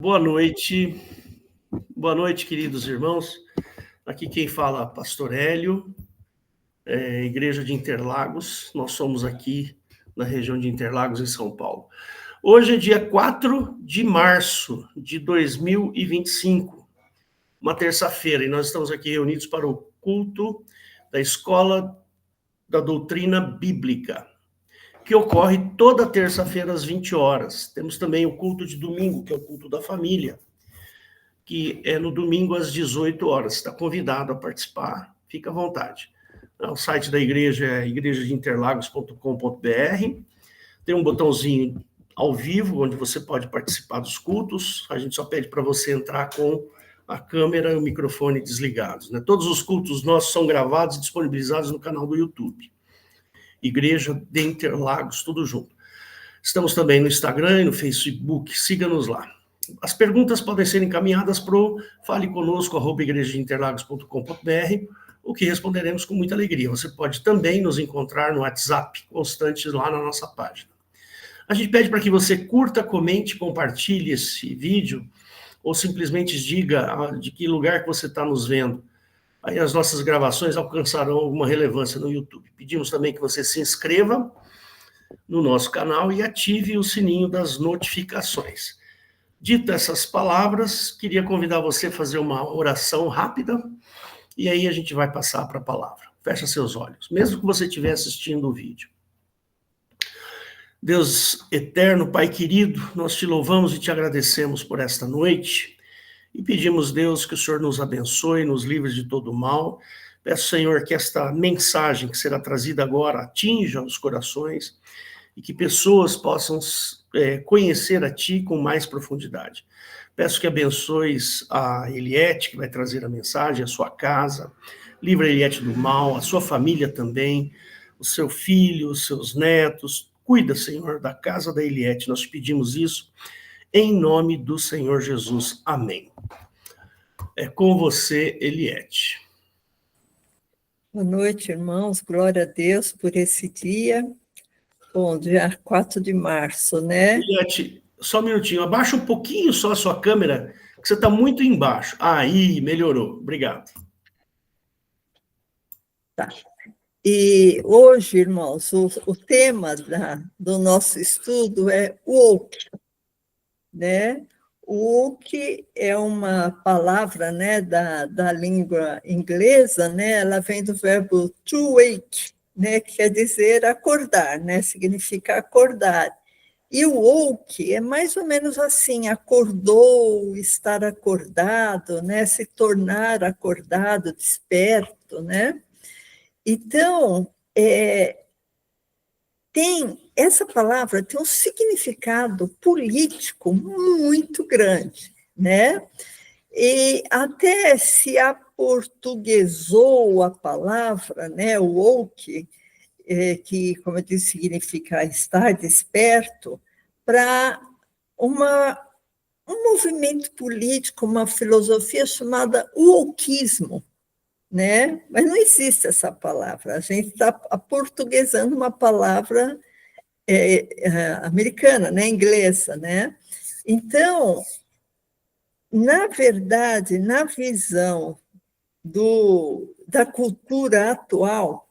Boa noite, queridos irmãos. Aqui quem fala é Pastor Hélio, Igreja de Interlagos. Nós somos aqui na região de Interlagos, em São Paulo. Hoje é dia 4 de março de 2025, uma terça-feira, e nós estamos aqui reunidos para o culto da Escola da Doutrina Bíblica, que ocorre toda terça-feira às 20 horas. Temos também o culto de domingo, que é o culto da família, que é no domingo às 18 horas. Está convidado a participar, fica à vontade. O site da igreja é igrejadeinterlagos.com.br. Tem um botãozinho ao vivo, onde você pode participar dos cultos. A gente só pede para você entrar com a câmera e o microfone desligados, né? Todos os cultos nossos são gravados e disponibilizados no canal do YouTube. Igreja de Interlagos, tudo junto. Estamos também no Instagram e no Facebook, siga-nos lá. As perguntas podem ser encaminhadas para o faleconosco@igrejadeinterlagos.com.br, o que responderemos com muita alegria. Você pode também nos encontrar no WhatsApp, constante lá na nossa página. A gente pede para que você curta, comente, compartilhe esse vídeo, ou simplesmente diga de que lugar que você está nos vendo. Aí as nossas gravações alcançarão alguma relevância no YouTube. Pedimos também que você se inscreva no nosso canal e ative o sininho das notificações. Dito essas palavras, queria convidar você a fazer uma oração rápida, e aí a gente vai passar para a palavra. Fecha seus olhos, mesmo que você estiver assistindo o vídeo. Deus eterno, Pai querido, nós te louvamos e te agradecemos por esta noite, e pedimos, Deus, que o Senhor nos abençoe, nos livre de todo mal. Peço, Senhor, que esta mensagem que será trazida agora atinja os corações, e que pessoas possam conhecer a Ti com mais profundidade. Peço que abençoes a Eliette, que vai trazer a mensagem, a sua casa, livre a Eliette do mal, a sua família também, o seu filho, os seus netos. Cuida, Senhor, da casa da Eliette, nós te pedimos isso, em nome do Senhor Jesus. Amém. É com você, Eliette. Boa noite, irmãos. Glória a Deus por esse dia. Bom, dia 4 de março, né? Eliette, só um minutinho. Abaixa um pouquinho só a sua câmera, que você está muito embaixo. Aí, melhorou. Obrigado. Tá. E hoje, irmãos, o tema do nosso estudo é woke, né? Woke é uma palavra, né, da língua inglesa, né? Ela vem do verbo to wake, né, que quer dizer acordar, né? Significa acordar. E o woke é mais ou menos assim, acordou, estar acordado, né? Se tornar acordado, desperto, né? Então, essa palavra tem um significado político muito grande, né? E até se aportuguesou a palavra, né, o woke, que, como eu disse, significa estar desperto, para um movimento político, uma filosofia chamada wokeismo, né? Mas não existe essa palavra, a gente está aportuguesando uma palavra americana, né, inglesa, né? Então, na verdade, na visão da cultura atual,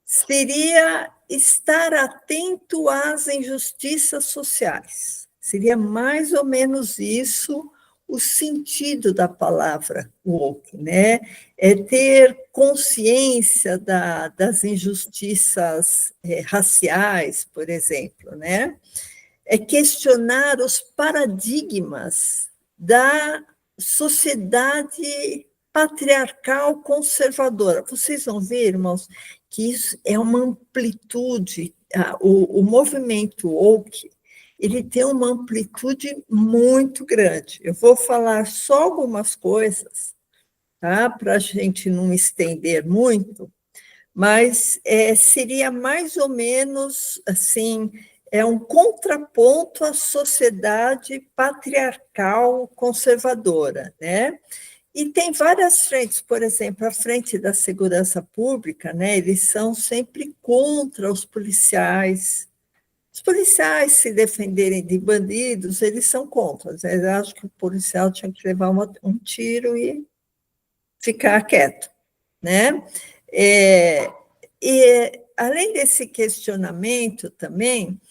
seria estar atento às injustiças sociais. Seria mais ou menos isso o sentido da palavra woke, né? É ter consciência das injustiças raciais, por exemplo, né? É questionar os paradigmas da sociedade patriarcal conservadora. Vocês vão ver, irmãos, que isso é uma amplitude, o movimento woke, ele tem uma amplitude muito grande. Eu vou falar só algumas coisas, tá? Para a gente não estender muito, mas seria mais ou menos assim, um contraponto à sociedade patriarcal conservadora, né? E tem várias frentes, por exemplo, a frente da segurança pública, né? Eles são sempre contra os policiais, Os policiais se defenderem de bandidos, eles são contra. Eles acham que o policial tinha que levar um tiro e ficar quieto, né? E além desse questionamento também,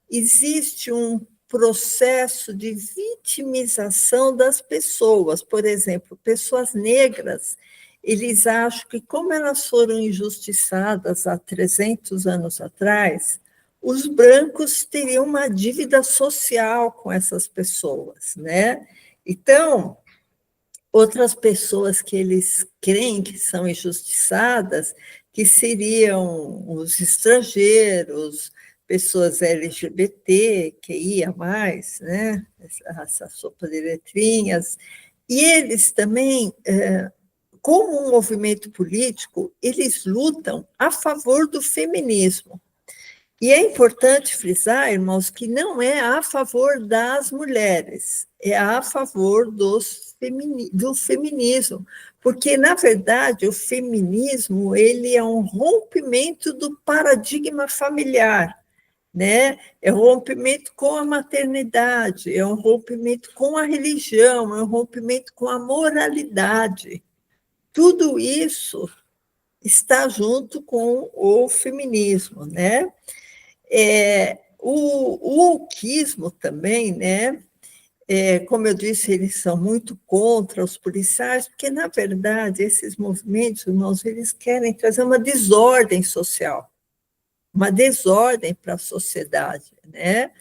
existe um processo de vitimização das pessoas. Por exemplo, pessoas negras, eles acham que, como elas foram injustiçadas há 300 anos atrás, os brancos teriam uma dívida social com essas pessoas, né? Então, outras pessoas que eles creem que são injustiçadas, que seriam os estrangeiros, pessoas LGBT, que ia mais, né? Essa sopa de letrinhas. E eles também, como um movimento político, eles lutam a favor do feminismo. E é importante frisar, irmãos, que não é a favor das mulheres, é a favor do feminismo, porque, na verdade, o feminismo ele é um rompimento do paradigma familiar, né? É um rompimento com a maternidade, é um rompimento com a religião, é um rompimento com a moralidade. Tudo isso está junto com o feminismo, né? O wokeismo também, né? Como eu disse, eles são muito contra os policiais, porque, na verdade, esses movimentos, irmãos, eles querem trazer uma desordem social, uma desordem para a sociedade, né?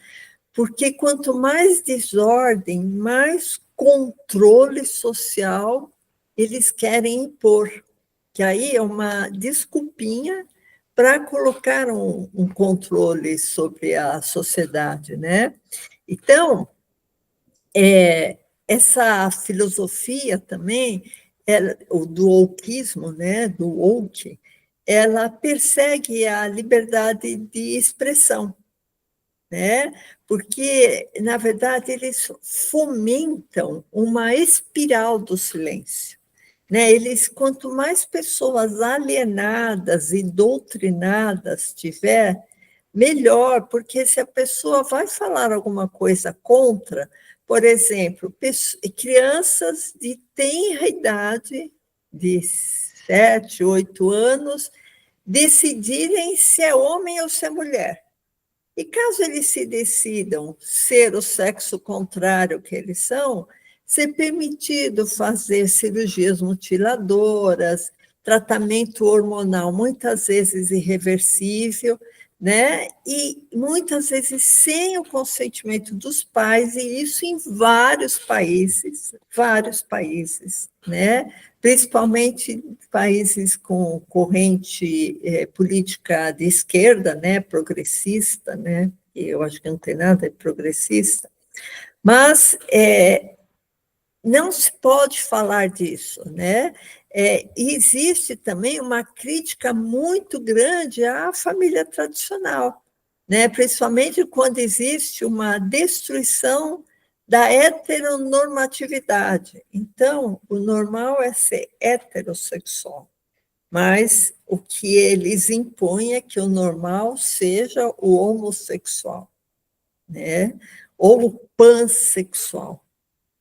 Porque quanto mais desordem, mais controle social eles querem impor, que aí é uma desculpinha para colocar um controle sobre a sociedade, né? Então, essa filosofia também, do wokeismo, né, do woke, ela persegue a liberdade de expressão, né? Porque, na verdade, eles fomentam uma espiral do silêncio. Né? Eles, quanto mais pessoas alienadas e doutrinadas tiver, melhor, porque se a pessoa vai falar alguma coisa contra, por exemplo, crianças de tenra idade, de 7, 8 anos, decidirem se é homem ou se é mulher. E caso eles se decidam ser o sexo contrário que eles são, ser permitido fazer cirurgias mutiladoras, tratamento hormonal muitas vezes irreversível, né? E muitas vezes sem o consentimento dos pais, e isso em vários países, né? Principalmente países com corrente política de esquerda, né? Progressista, né? Eu acho que não tem nada de progressista, mas não se pode falar disso, né? Existe também uma crítica muito grande à família tradicional, né? Principalmente quando existe uma destruição da heteronormatividade. Então, o normal é ser heterossexual, mas o que eles impõem é que o normal seja o homossexual, né? Ou o pansexual,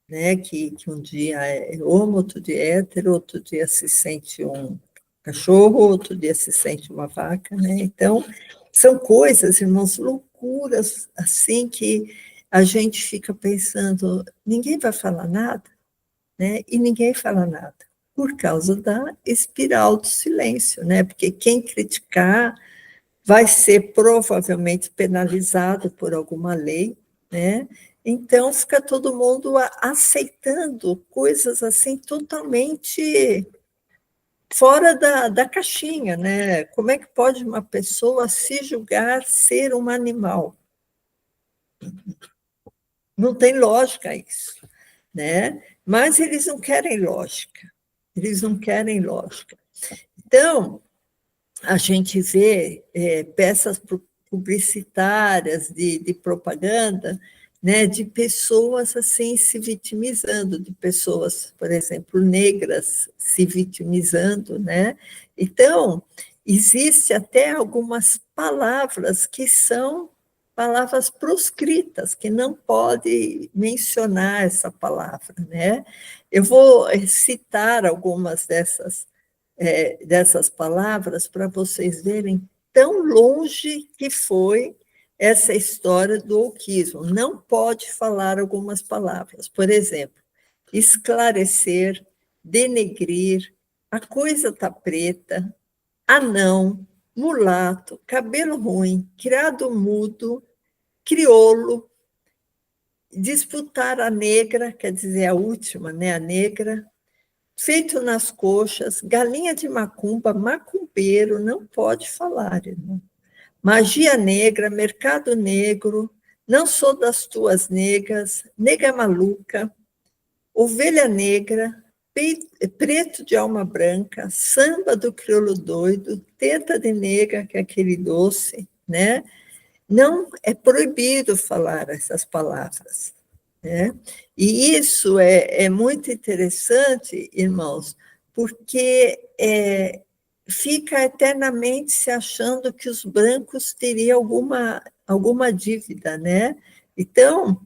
né? Que um dia é homo, outro dia é hétero, outro dia se sente um cachorro, outro dia se sente uma vaca, né? Então, são coisas, irmãos, loucuras, assim, que a gente fica pensando, ninguém vai falar nada, né? E ninguém fala nada, por causa da espiral do silêncio, né? Porque quem criticar vai ser provavelmente penalizado por alguma lei, né? Então, fica todo mundo aceitando coisas assim totalmente fora da caixinha, né? Como é que pode uma pessoa se julgar ser um animal? Não tem lógica isso, né? Mas eles não querem lógica, eles não querem lógica. Então, a gente vê peças publicitárias de propaganda, né, de pessoas assim se vitimizando, de pessoas, por exemplo, negras se vitimizando, né? Então, existe até algumas palavras que são palavras proscritas, que não pode mencionar essa palavra, né? Eu vou citar algumas dessas palavras para vocês verem tão longe que foi essa história do wokeismo. Não pode falar algumas palavras. Por exemplo, esclarecer, denegrir, a coisa tá preta, anão, mulato, cabelo ruim, criado mudo, crioulo, disputar a negra, quer dizer, a última, né, a negra, feito nas coxas, galinha de macumba, macumbeiro, não pode falar, irmão. Magia negra, mercado negro, não sou das tuas negas, nega maluca, ovelha negra, preto de alma branca, samba do crioulo doido, teta de nega, que é aquele doce, né? Não é proibido falar essas palavras, né? E isso é muito interessante, irmãos, porque fica eternamente se achando que os brancos teriam alguma dívida, né? Então,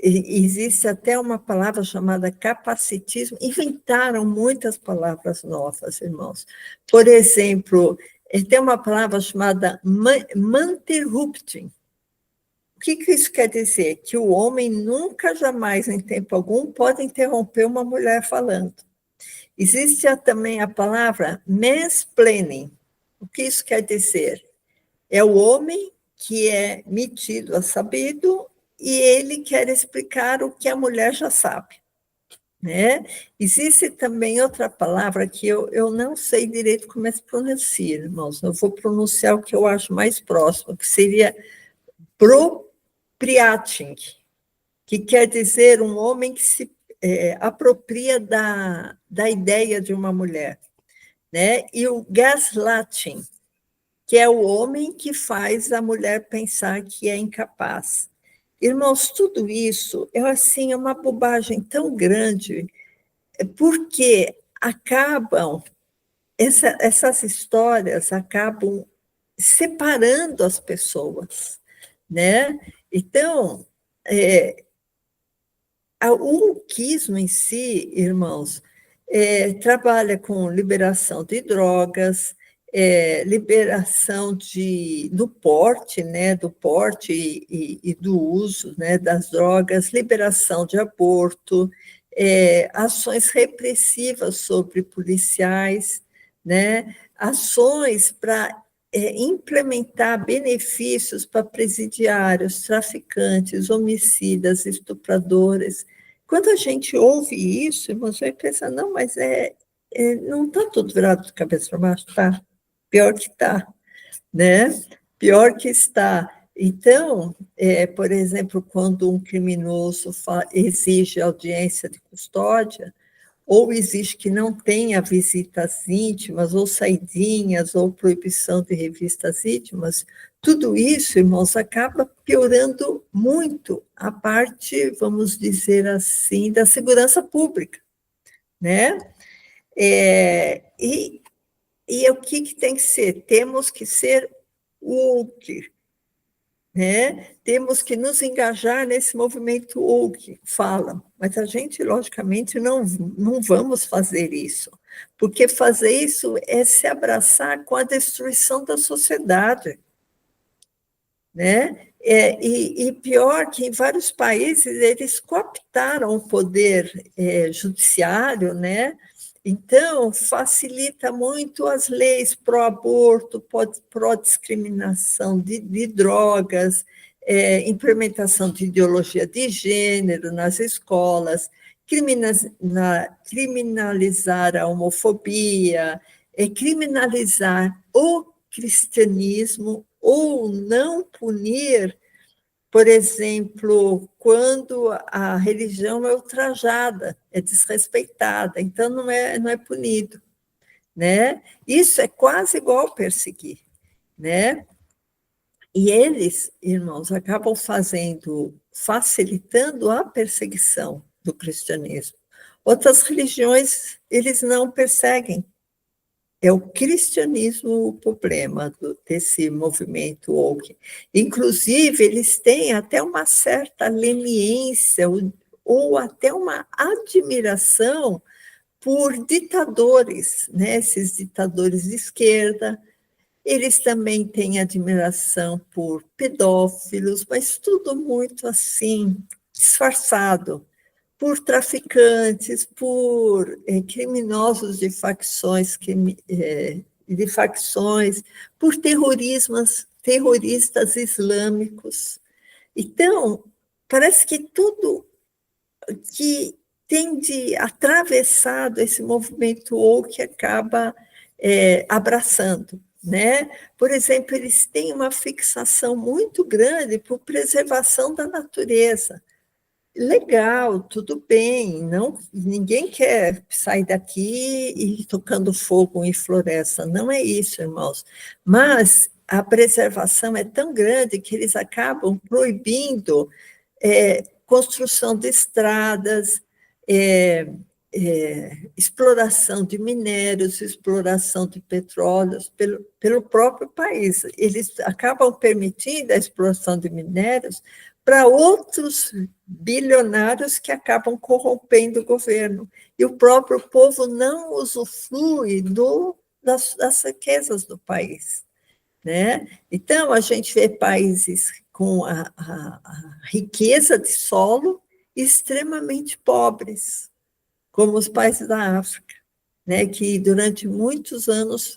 existe até uma palavra chamada capacitismo, inventaram muitas palavras novas, irmãos. Por exemplo, tem uma palavra chamada manterrupting. O que isso quer dizer? Que o homem nunca, jamais, em tempo algum, pode interromper uma mulher falando. Existe também a palavra mansplaining. O que isso quer dizer? É o homem que é metido a sabido e ele quer explicar o que a mulher já sabe, né? Existe também outra palavra que eu não sei direito como é que se pronuncia, irmãos. Eu vou pronunciar o que eu acho mais próximo, que seria propriating, que quer dizer um homem que se apropria da ideia de uma mulher, né? E o gaslighting, que é o homem que faz a mulher pensar que é incapaz. Irmãos, tudo isso é uma bobagem tão grande, porque essas histórias acabam separando as pessoas, né? Então, o wokeismo em si, irmãos, trabalha com liberação de drogas, liberação do porte, né, do porte e do uso, né, das drogas, liberação de aborto, ações repressivas sobre policiais, né, ações para implementar benefícios para presidiários, traficantes, homicidas, estupradores. Quando a gente ouve isso, você pensa, não, mas não está tudo virado de cabeça para baixo, tá? Pior que está, né? Pior que está. Então, por exemplo, quando um criminoso exige audiência de custódia, ou exige que não tenha visitas íntimas, ou saidinhas, ou proibição de revistas íntimas, tudo isso, irmãos, acaba piorando muito a parte, vamos dizer assim, da segurança pública, né? E o que tem que ser? Temos que ser woke, né? Temos que nos engajar nesse movimento woke, fala, mas a gente, logicamente, não vamos fazer isso, porque fazer isso é se abraçar com a destruição da sociedade, né? E pior que em vários países eles cooptaram o poder judiciário, né? Então, facilita muito as leis pró-aborto, pró-discriminação de drogas, implementação de ideologia de gênero nas escolas, criminalizar a homofobia, criminalizar o cristianismo ou não punir, por exemplo, quando a religião é ultrajada, é desrespeitada, então não é punido, né? Isso é quase igual perseguir, né? E eles, irmãos, acabam facilitando a perseguição do cristianismo. Outras religiões, eles não perseguem, É o cristianismo o problema desse movimento woke. Inclusive, eles têm até uma certa leniência ou até uma admiração por ditadores, né? Esses ditadores de esquerda. Eles também têm admiração por pedófilos, mas tudo muito assim, disfarçado, por traficantes, por criminosos de facções, por terroristas islâmicos. Então, parece que tudo que tem de atravessado esse movimento ou que acaba abraçando. Né? Por exemplo, eles têm uma fixação muito grande por preservação da natureza. Legal, tudo bem, não, ninguém quer sair daqui e tocando fogo em floresta, não é isso, irmãos. Mas a preservação é tão grande que eles acabam proibindo construção de estradas, exploração de minérios, exploração de petróleos pelo próprio país. Eles acabam permitindo a exploração de minérios para outros bilionários que acabam corrompendo o governo. E o próprio povo não usufrui das riquezas do país. Né? Então, a gente vê países com a riqueza de solo extremamente pobres, como os países da África, né? Que durante muitos anos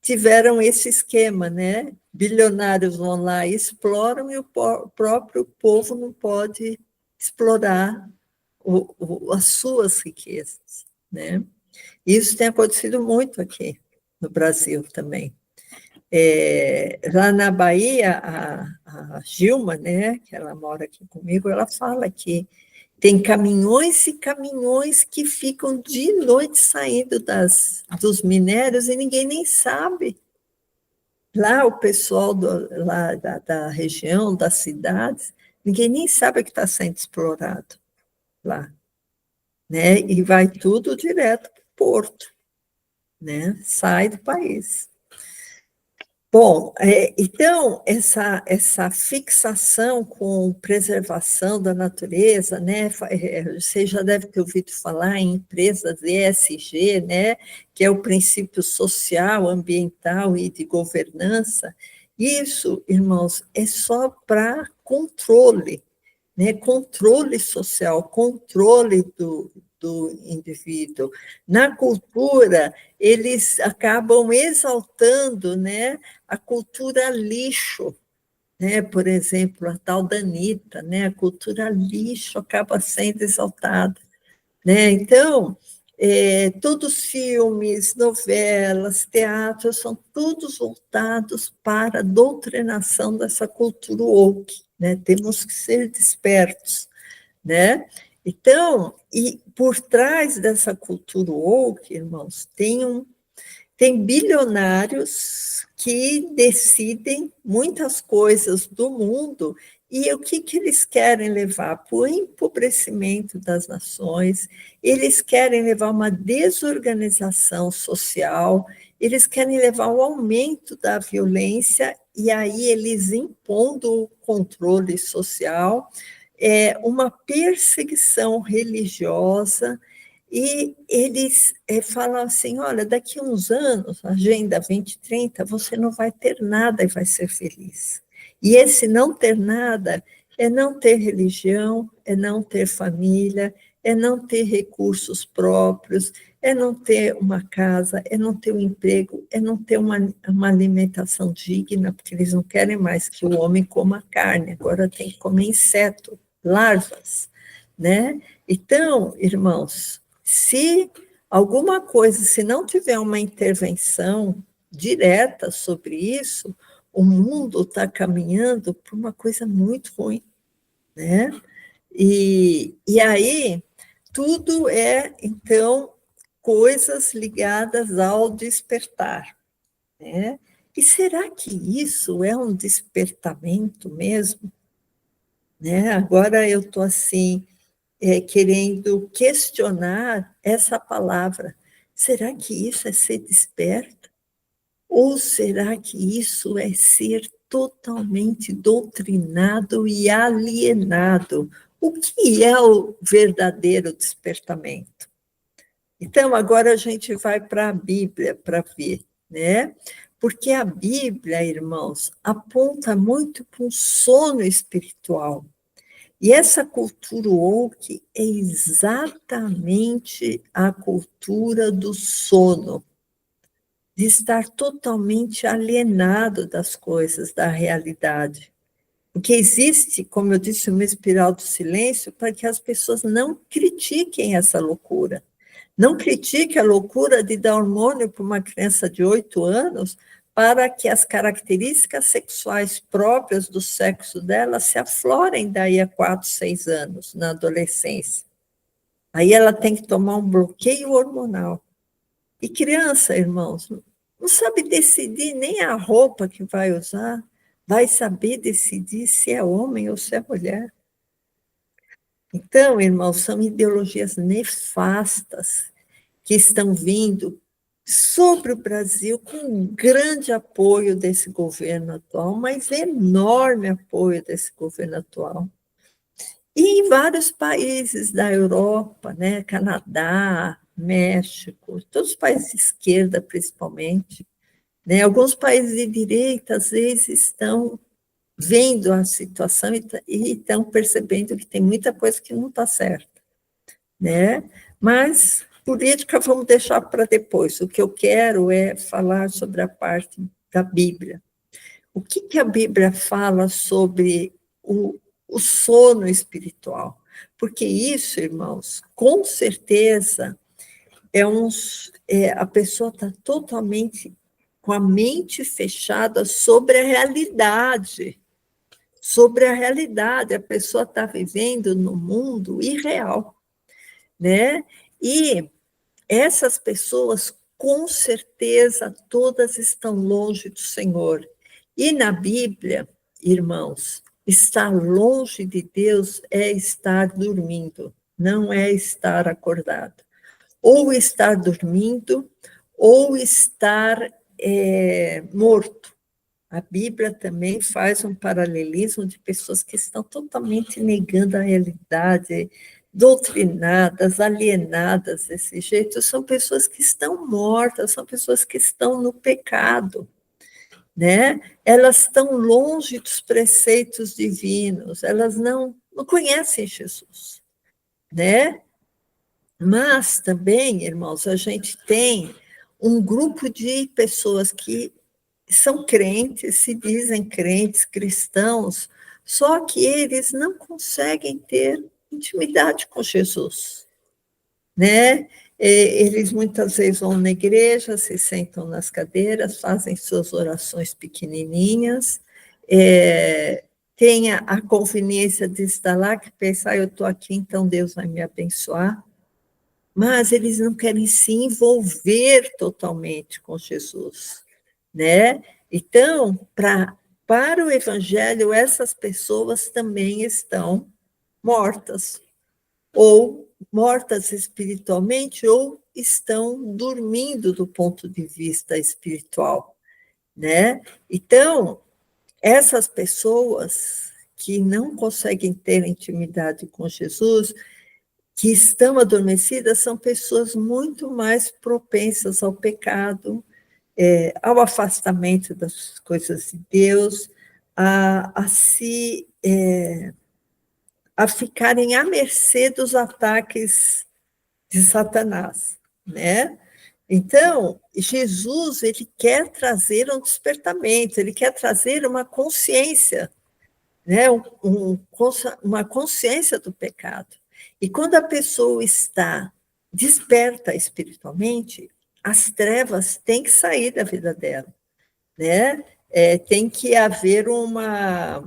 tiveram esse esquema, né? Bilionários vão lá e exploram e o próprio povo não pode explorar as suas riquezas, né? Isso tem acontecido muito aqui no Brasil também. Lá na Bahia, a Gilma, né, que ela mora aqui comigo, ela fala que tem caminhões e caminhões que ficam de noite saindo dos minérios e ninguém nem sabe. Lá o pessoal lá da região, das cidades, ninguém nem sabe que está sendo explorado lá. Né? E vai tudo direto para o porto, né? Sai do país. Bom, então, essa fixação com preservação da natureza, né? Você já deve ter ouvido falar em empresas ESG, né? Que é o princípio social, ambiental e de governança. Isso, irmãos, é só para controle, né? Controle social, controle do indivíduo. Na cultura, eles acabam exaltando, né, a cultura lixo, né? Por exemplo, a tal da Anitta, né? A cultura lixo acaba sendo exaltada. Né? Então, todos os filmes, novelas, teatros, são todos voltados para a doutrinação dessa cultura woke. Né? Temos que ser despertos. Né? Então, e por trás dessa cultura woke, irmãos, tem bilionários que decidem muitas coisas do mundo e o que eles querem levar? Para o empobrecimento das nações, eles querem levar uma desorganização social, eles querem levar ao aumento da violência e aí eles impondo o controle social, uma perseguição religiosa, e eles falam assim, olha, daqui a uns anos, Agenda 2030, você não vai ter nada e vai ser feliz. E esse não ter nada é não ter religião, é não ter família, é não ter recursos próprios, é não ter uma casa, é não ter um emprego, é não ter uma alimentação digna, porque eles não querem mais que o homem coma carne, agora tem que comer inseto, larvas, né? Então, irmãos, se alguma coisa, se não tiver uma intervenção direta sobre isso, o mundo está caminhando para uma coisa muito ruim, né? E aí, tudo então, coisas ligadas ao despertar, né? E será que isso é um despertamento mesmo? Né? Agora eu estou assim, querendo questionar essa palavra. Será que isso é ser desperto? Ou será que isso é ser totalmente doutrinado e alienado? O que é o verdadeiro despertamento? Então, agora a gente vai para a Bíblia para ver, né? Porque a Bíblia, irmãos, aponta muito para um sono espiritual. E essa cultura woke é exatamente a cultura do sono, de estar totalmente alienado das coisas, da realidade. Porque existe, como eu disse, uma espiral do silêncio para que as pessoas não critiquem essa loucura. Não critique a loucura de dar hormônio para uma criança de 8 anos para que as características sexuais próprias do sexo dela se aflorem daí a 4, 6 anos, na adolescência. Aí ela tem que tomar um bloqueio hormonal. E criança, irmãos, não sabe decidir nem a roupa que vai usar, vai saber decidir se é homem ou se é mulher. Então, irmãos, são ideologias nefastas que estão vindo sobre o Brasil com um grande apoio desse governo atual, mas enorme apoio desse governo atual. E em vários países da Europa, né, Canadá, México, todos os países de esquerda, principalmente, né, alguns países de direita, às vezes, estão vendo a situação e estão percebendo que tem muita coisa que não está certa, né? Mas política vamos deixar para depois. O que eu quero é falar sobre a parte da Bíblia. O que a Bíblia fala sobre o sono espiritual? Porque isso, irmãos, com certeza a pessoa está totalmente com a mente fechada sobre a realidade. Sobre a realidade, a pessoa está vivendo no mundo irreal, né? E essas pessoas, com certeza, todas estão longe do Senhor. E na Bíblia, irmãos, estar longe de Deus é estar dormindo, não é estar acordado. Ou estar dormindo, ou estar morto. A Bíblia também faz um paralelismo de pessoas que estão totalmente negando a realidade, doutrinadas, alienadas desse jeito. São pessoas que estão mortas, são pessoas que estão no pecado, né? Elas estão longe dos preceitos divinos, elas não conhecem Jesus, né? Mas também, irmãos, a gente tem um grupo de pessoas que são crentes, se dizem crentes, cristãos, só que eles não conseguem ter intimidade com Jesus, né? Eles muitas vezes vão na igreja, se sentam nas cadeiras, fazem suas orações pequenininhas, têm a conveniência de estar lá, que pensar, eu estou aqui, então Deus vai me abençoar, mas eles não querem se envolver totalmente com Jesus, né? Então, para o evangelho, essas pessoas também estão mortas, ou mortas espiritualmente, ou estão dormindo do ponto de vista espiritual, né? Então, essas pessoas que não conseguem ter intimidade com Jesus, que estão adormecidas, são pessoas muito mais propensas ao pecado, ao afastamento das coisas de Deus, a ficarem à mercê dos ataques de Satanás, né? Então, Jesus, ele quer trazer um despertamento, ele quer trazer uma consciência, né? Uma consciência do pecado. E quando a pessoa está desperta espiritualmente, as trevas têm que sair da vida dela, né? Tem que haver uma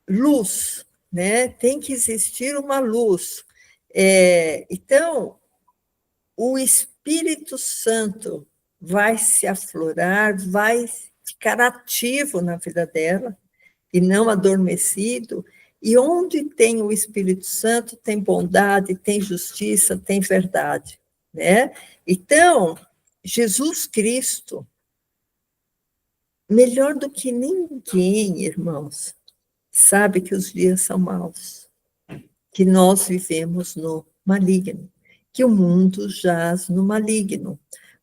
luz, né? Tem que existir uma luz. Então, o Espírito Santo vai se aflorar, vai ficar ativo na vida dela, e não adormecido, E onde tem o Espírito Santo, tem bondade, tem justiça, tem verdade, né? Então, Jesus Cristo, melhor do que ninguém, irmãos, sabe que os dias são maus, que nós vivemos no maligno, que o mundo jaz no maligno.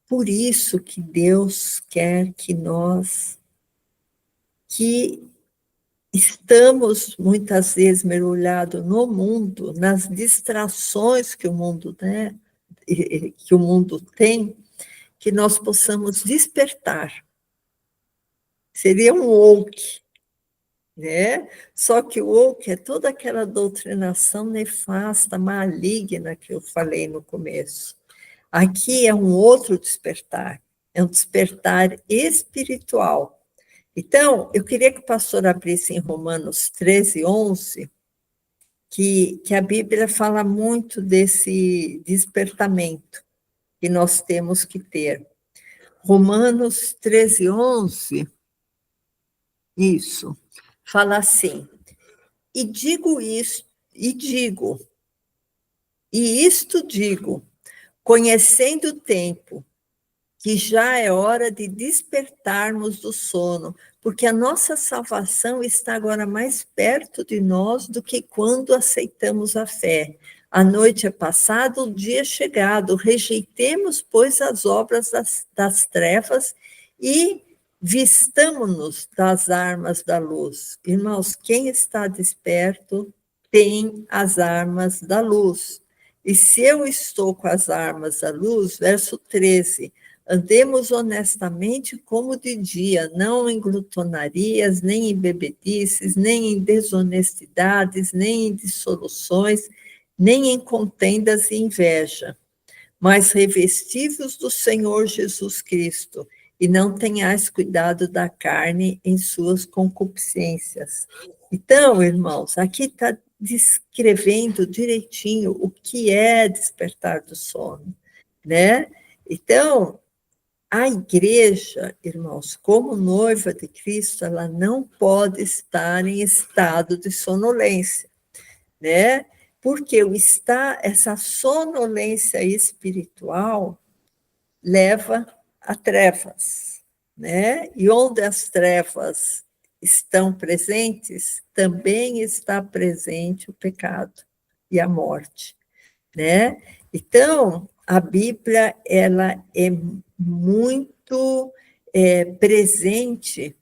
Por isso que Deus quer que nós, que estamos muitas vezes mergulhados no mundo, nas distrações que o mundo, né, que o mundo tem, que nós possamos despertar. Seria um woke, né? Só que o woke é toda aquela doutrinação nefasta, maligna que eu falei no começo. Aqui é um outro despertar, é um despertar espiritual. Então, eu queria que o pastor abrisse em Romanos 13, 11, que a Bíblia fala muito desse despertamento que nós temos que ter. Romanos 13, 11, isso, fala assim, e isto digo, conhecendo o tempo, que já é hora de despertarmos do sono, porque a nossa salvação está agora mais perto de nós do que quando aceitamos a fé. A noite é passada, o dia é chegado. Rejeitemos, pois, as obras das trevas e vistamo-nos das armas da luz. Irmãos, quem está desperto tem as armas da luz. E se eu estou com as armas da luz, verso 13, andemos honestamente como de dia, não em glutonarias, nem em bebedices, nem em desonestidades, nem em dissoluções, nem em contendas e inveja, mas revestivos do Senhor Jesus Cristo, e não tenhais cuidado da carne em suas concupiscências. Então, irmãos, aqui está descrevendo direitinho o que é despertar do sono, né? Então, a igreja, irmãos, como noiva de Cristo, ela não pode estar em estado de sonolência, né? Porque essa sonolência espiritual leva a trevas, né? E onde as trevas estão presentes, também está presente o pecado e a morte, né? Então, a Bíblia, ela é muito presente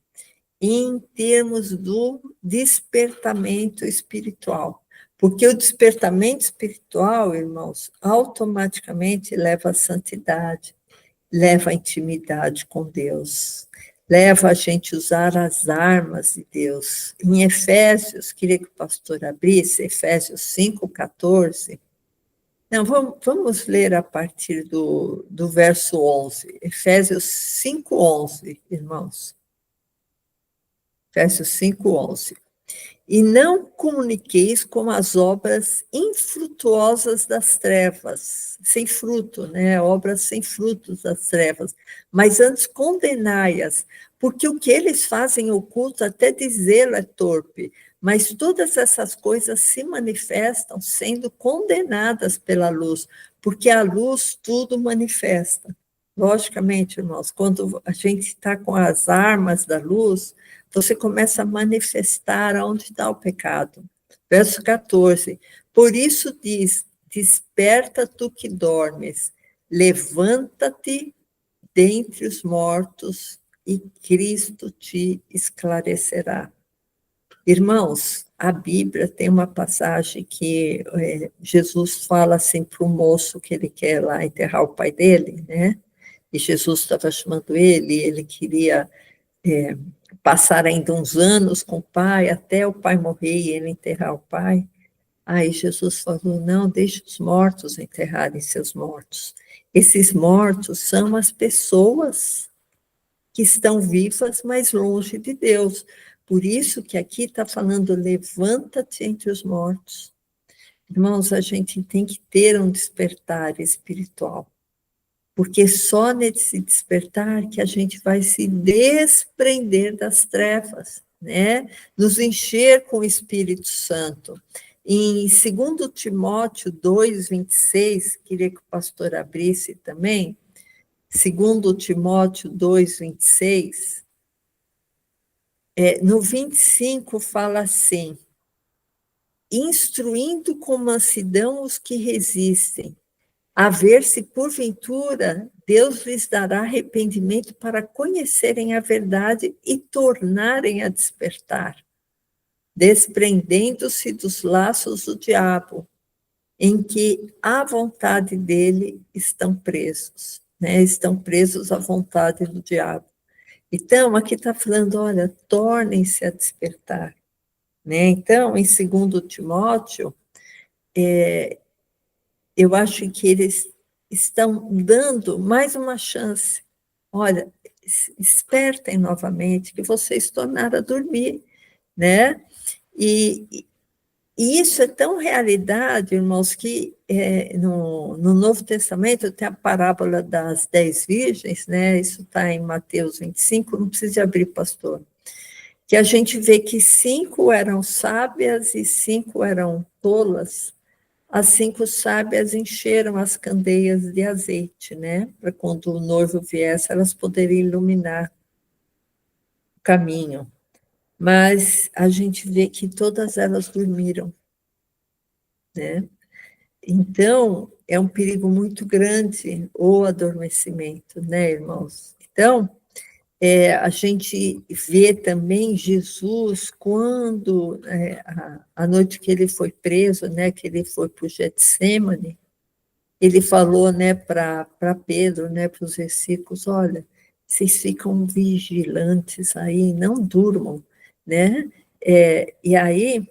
em termos do despertamento espiritual. Porque o despertamento espiritual, irmãos, automaticamente leva à santidade, leva à intimidade com Deus, leva a gente a usar as armas de Deus. Em Efésios, queria que o pastor abrisse, Efésios 5,14. Não, vamos ler a partir do verso 11, Efésios 5,11, irmãos. Efésios 5,11. E não comuniqueis com as obras infrutuosas das trevas, sem fruto, né? Obras sem frutos das trevas, mas antes condenai-as, porque o que eles fazem oculto, até dizê-lo é torpe, mas todas essas coisas se manifestam sendo condenadas pela luz, porque a luz tudo manifesta. Logicamente, irmãos, quando a gente está com as armas da luz, você começa a manifestar onde está o pecado. Verso 14. Por isso diz, desperta tu que dormes, levanta-te dentre os mortos e Cristo te esclarecerá. Irmãos, a Bíblia tem uma passagem que Jesus fala assim para o moço que ele quer lá enterrar o pai dele, né? E Jesus estava chamando ele queria passar ainda uns anos com o pai, até o pai morrer e ele enterrar o pai. Aí Jesus falou, não, deixe os mortos enterrarem seus mortos. Esses mortos são as pessoas que estão vivas, mas longe de Deus. Por isso que aqui está falando, levanta-te entre os mortos. Irmãos, a gente tem que ter um despertar espiritual. Porque só nesse despertar que a gente vai se desprender das trevas. né? Nos encher com o Espírito Santo. Em 2 Timóteo 2:26, queria que o pastor abrisse também, 2 Timóteo 2:26, no 25 fala assim: instruindo com mansidão os que resistem, a ver se, porventura, Deus lhes dará arrependimento para conhecerem a verdade e tornarem a despertar, desprendendo-se dos laços do diabo, em que a vontade dele estão presos, né? Estão presos à vontade do diabo. Então, aqui está falando, olha, tornem-se a despertar, né? Então, em 2 Timóteo, eu acho que eles estão dando mais uma chance. Olha, despertem novamente, que vocês tornaram a dormir, né? E isso é tão realidade, irmãos, que no Novo Testamento tem a parábola das 10 virgens, né? Isso está em Mateus 25, não precisa abrir, pastor. Que a gente vê que 5 eram sábias e 5 eram tolas. As 5 sábias encheram as candeias de azeite, né? Para quando o noivo viesse, elas poderiam iluminar o caminho. Mas a gente vê que todas elas dormiram, né? Então, é um perigo muito grande o adormecimento, né, irmãos? Então, a gente vê também Jesus, quando, a noite que ele foi preso, né, que ele foi para o Getsêmani, ele falou, né, para Pedro, né, para os versículos, olha, vocês ficam vigilantes aí, não durmam, né? E aí,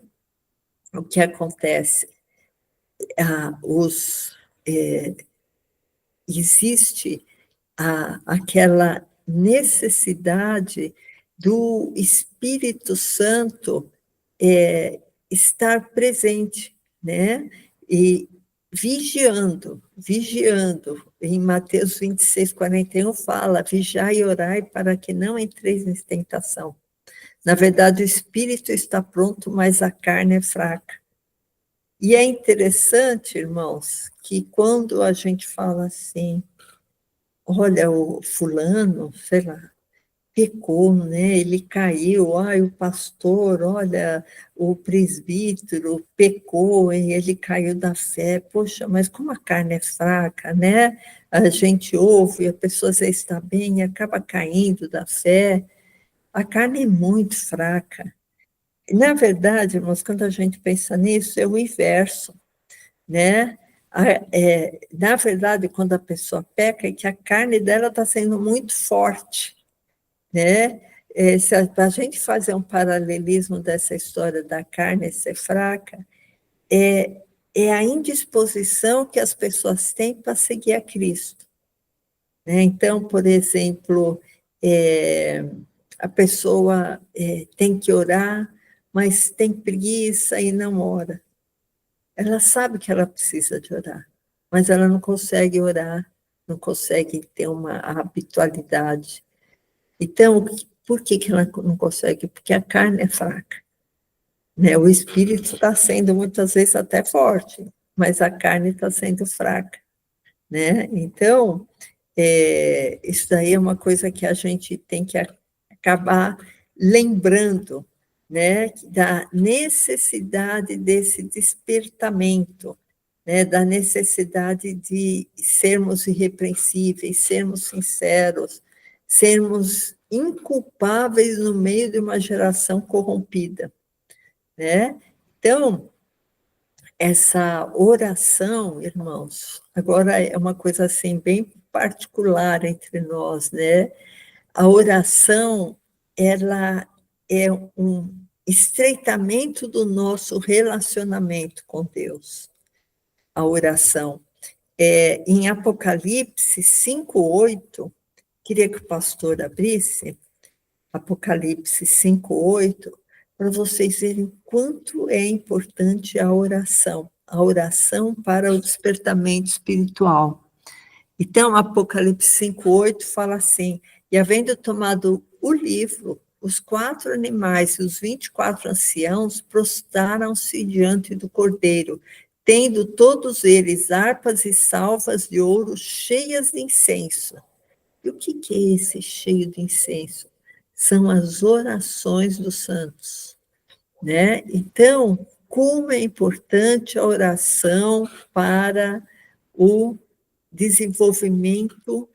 o que acontece? Existe aquela necessidade do Espírito Santo estar presente, né? E vigiando. Em Mateus 26:41 fala, vigiai e orai para que não entreis em tentação. Na verdade, o Espírito está pronto, mas a carne é fraca. E é interessante, irmãos, que quando a gente fala assim, olha, o fulano, sei lá, pecou, né? Ele caiu, ai, o pastor, olha, o presbítero pecou e ele caiu da fé. Poxa, mas como a carne é fraca, né? A gente ouve, a pessoa já está bem e acaba caindo da fé. A carne é muito fraca. Na verdade, irmãos, quando a gente pensa nisso, é o inverso, né? Na verdade, quando a pessoa peca, é que a carne dela está sendo muito forte, né? Se a gente fazer um paralelismo dessa história da carne ser fraca, é a indisposição que as pessoas têm para seguir a Cristo, né? Então, por exemplo, a pessoa tem que orar, mas tem preguiça e não ora. Ela sabe que ela precisa de orar, mas ela não consegue orar, não consegue ter uma habitualidade. Então, por que ela não consegue? Porque a carne é fraca, né? O espírito está sendo muitas vezes até forte, mas a carne está sendo fraca, né? Então, isso daí é uma coisa que a gente tem que acabar lembrando, né? Da necessidade desse despertamento, né? Da necessidade de sermos irrepreensíveis, sermos sinceros, sermos inculpáveis no meio de uma geração corrompida, né? Então, essa oração, irmãos, agora é uma coisa assim bem particular entre nós, né? A oração, ela é um estreitamento do nosso relacionamento com Deus. A oração. Em Apocalipse 5:8, queria que o pastor abrisse, Apocalipse 5:8, para vocês verem quanto é importante a oração para o despertamento espiritual. Então, Apocalipse 5:8 fala assim, e havendo tomado o livro, os 4 animais e os 24 anciãos prostraram-se diante do Cordeiro, tendo todos eles harpas e salvas de ouro cheias de incenso. E o que é esse cheio de incenso? São as orações dos santos, né? Então, como é importante a oração para o desenvolvimento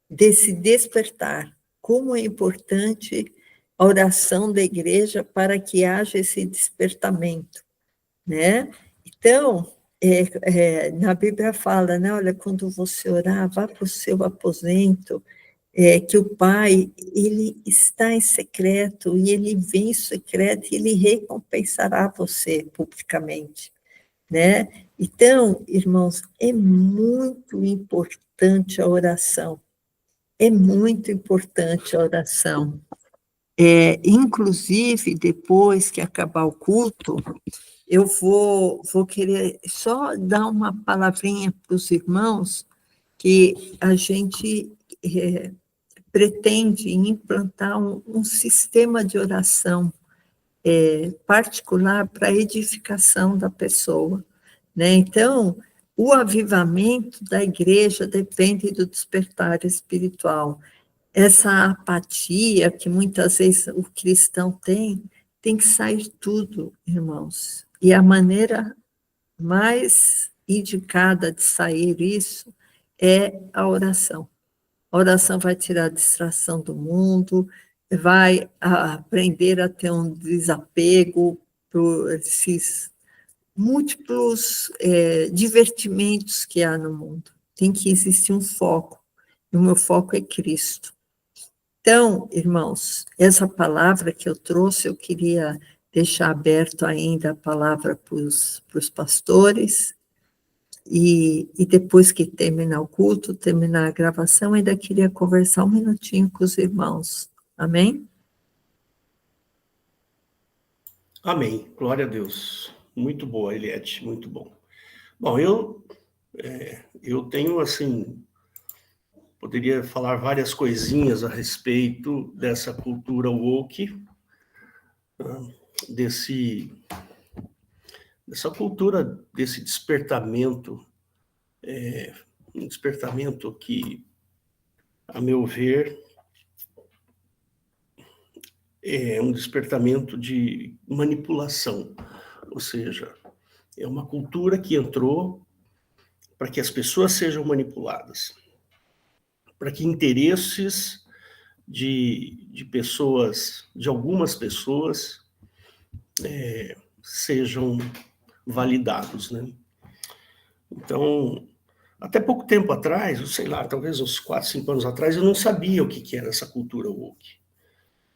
desse despertar. Como é importante a oração da igreja para que haja esse despertamento, né? Então, na Bíblia fala, né? Olha, quando você orar, vá para o seu aposento, que o Pai, ele está em secreto, e ele vem em secreto, e ele recompensará você publicamente, né? Então, irmãos, é muito importante a oração. É muito importante a oração. Inclusive, depois que acabar o culto, eu vou querer só dar uma palavrinha para os irmãos que a gente pretende implantar um sistema de oração particular para a edificação da pessoa, né? Então, o avivamento da igreja depende do despertar espiritual. Essa apatia que muitas vezes o cristão tem que sair tudo, irmãos. E a maneira mais indicada de sair isso é a oração. A oração vai tirar a distração do mundo, vai aprender a ter um desapego por esses múltiplos divertimentos que há no mundo. Tem que existir um foco, e o meu foco é Cristo. Então, irmãos, essa palavra que eu trouxe, eu queria deixar aberto ainda a palavra para os pastores, e depois que terminar o culto, terminar a gravação, ainda queria conversar um minutinho com os irmãos. Amém? Amém. Glória a Deus. Muito boa, Eliette, muito bom. Bom, eu tenho, assim, poderia falar várias coisinhas a respeito dessa cultura woke, dessa cultura, desse despertamento, um despertamento que, a meu ver, é um despertamento de manipulação, ou seja, é uma cultura que entrou para que as pessoas sejam manipuladas, para que interesses de pessoas, de algumas pessoas, sejam validados, né? Então, até pouco tempo atrás, sei lá, talvez uns 4, 5 anos atrás, eu não sabia o que era essa cultura woke.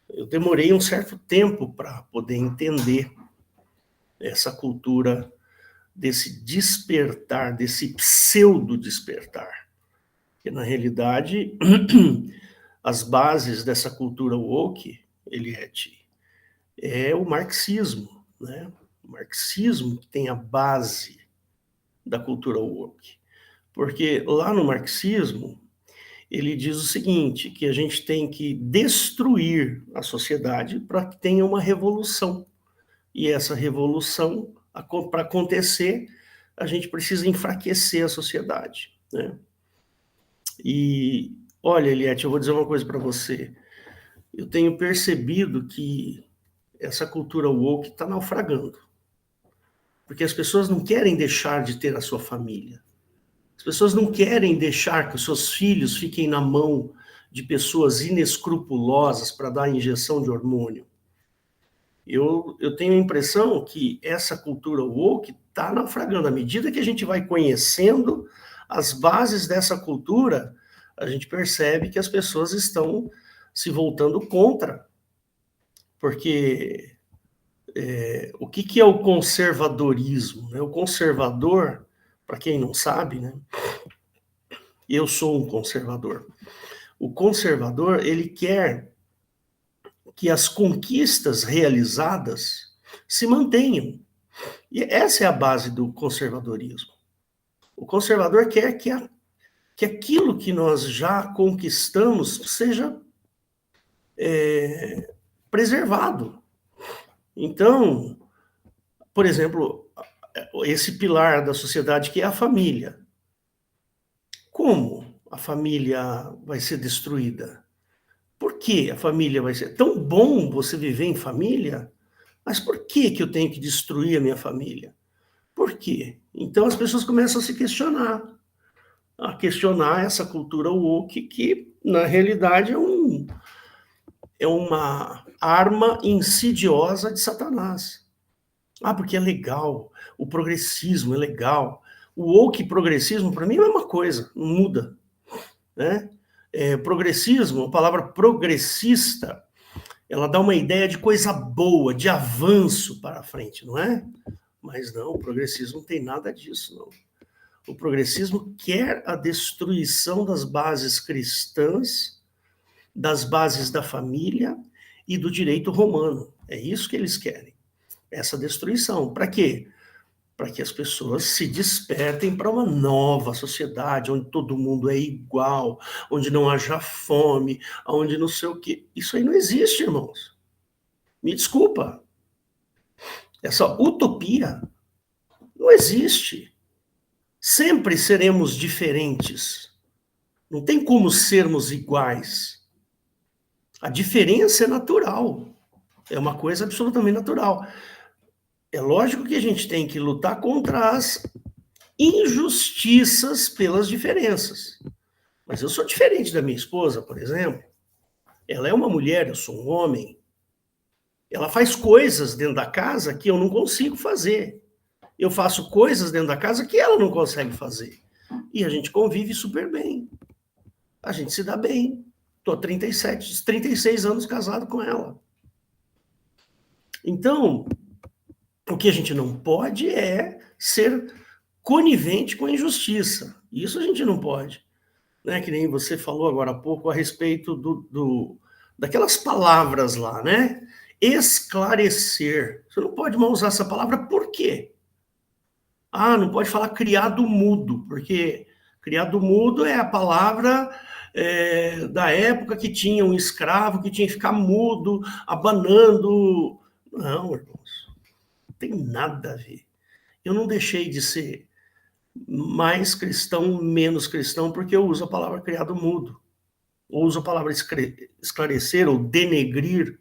Eu demorei um certo tempo para poder entender essa cultura desse despertar, desse pseudo-despertar. Que, na realidade, as bases dessa cultura woke, Eliette, é o marxismo, né? O marxismo que tem a base da cultura woke. Porque lá no marxismo, ele diz o seguinte, que a gente tem que destruir a sociedade para que tenha uma revolução. E essa revolução, para acontecer, a gente precisa enfraquecer a sociedade, né? E, olha, Eliette, eu vou dizer uma coisa para você. Eu tenho percebido que essa cultura woke está naufragando. Porque as pessoas não querem deixar de ter a sua família. As pessoas não querem deixar que os seus filhos fiquem na mão de pessoas inescrupulosas para dar injeção de hormônio. Eu tenho a impressão que essa cultura woke está naufragando. À medida que a gente vai conhecendo as bases dessa cultura, a gente percebe que as pessoas estão se voltando contra. Porque o que é o conservadorismo? O conservador, para quem não sabe, né? Eu sou um conservador. O conservador, ele quer que as conquistas realizadas se mantenham. E essa é a base do conservadorismo. O conservador quer que aquilo que nós já conquistamos seja preservado. Então, por exemplo, esse pilar da sociedade que é a família. Como a família vai ser destruída? Por que a família vai ser tão bom você viver em família? Mas por que que eu tenho que destruir a minha família? Por quê? Então as pessoas começam a questionar essa cultura woke que, na realidade, é uma arma insidiosa de Satanás. Ah, porque é legal, o progressismo é legal. O woke e progressismo, para mim, é a mesma coisa, não muda. Né? Progressismo, a palavra progressista, ela dá uma ideia de coisa boa, de avanço para frente, não é? Mas não, o progressismo não tem nada disso, não. O progressismo quer a destruição das bases cristãs, das bases da família e do direito romano. É isso que eles querem, essa destruição. Para quê? Para que as pessoas se despertem para uma nova sociedade, onde todo mundo é igual, onde não haja fome, onde não sei o quê. Isso aí não existe, irmãos. Me desculpa. Essa utopia não existe. Sempre seremos diferentes. Não tem como sermos iguais. A diferença é natural. É uma coisa absolutamente natural. É lógico que a gente tem que lutar contra as injustiças pelas diferenças. Mas eu sou diferente da minha esposa, por exemplo. Ela é uma mulher, eu sou um homem. Ela faz coisas dentro da casa que eu não consigo fazer. Eu faço coisas dentro da casa que ela não consegue fazer. E a gente convive super bem. A gente se dá bem. Estou 36 anos casado com ela. Então, o que a gente não pode é ser conivente com a injustiça. Isso a gente não pode. Né? Que nem você falou agora há pouco a respeito daquelas palavras lá, né? Esclarecer. Você não pode mais usar essa palavra, por quê? Ah, não pode falar criado mudo, porque criado mudo é a palavra da época que tinha um escravo que tinha que ficar mudo, abanando. Não, irmãos, não tem nada a ver. Eu não deixei de ser mais cristão, menos cristão, porque eu uso a palavra criado mudo. Ou uso a palavra esclarecer ou denegrir.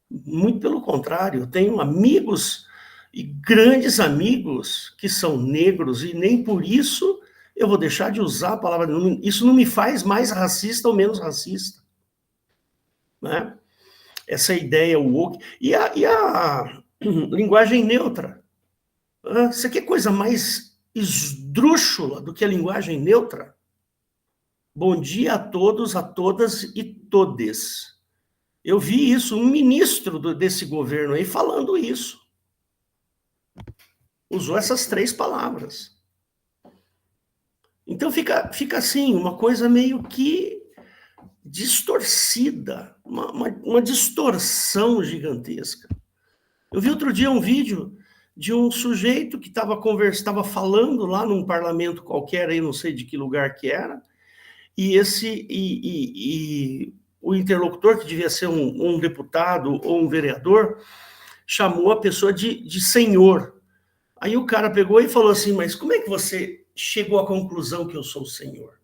Muito pelo contrário, eu tenho amigos e grandes amigos que são negros e nem por isso eu vou deixar de usar a palavra. Isso não me faz mais racista ou menos racista. Né? Essa ideia woke. E a linguagem neutra. Você quer coisa mais esdrúxula do que a linguagem neutra? Bom dia a todos, a todas e todes. Eu vi isso, um ministro desse governo aí falando isso. Usou essas 3 palavras. Então fica assim, uma coisa meio que distorcida, uma distorção gigantesca. Eu vi outro dia um vídeo de um sujeito que estava falando lá num parlamento qualquer, aí não sei de que lugar que era, e o interlocutor, que devia ser um deputado ou um vereador, chamou a pessoa de senhor. Aí o cara pegou e falou assim, mas como é que você chegou à conclusão que eu sou o senhor?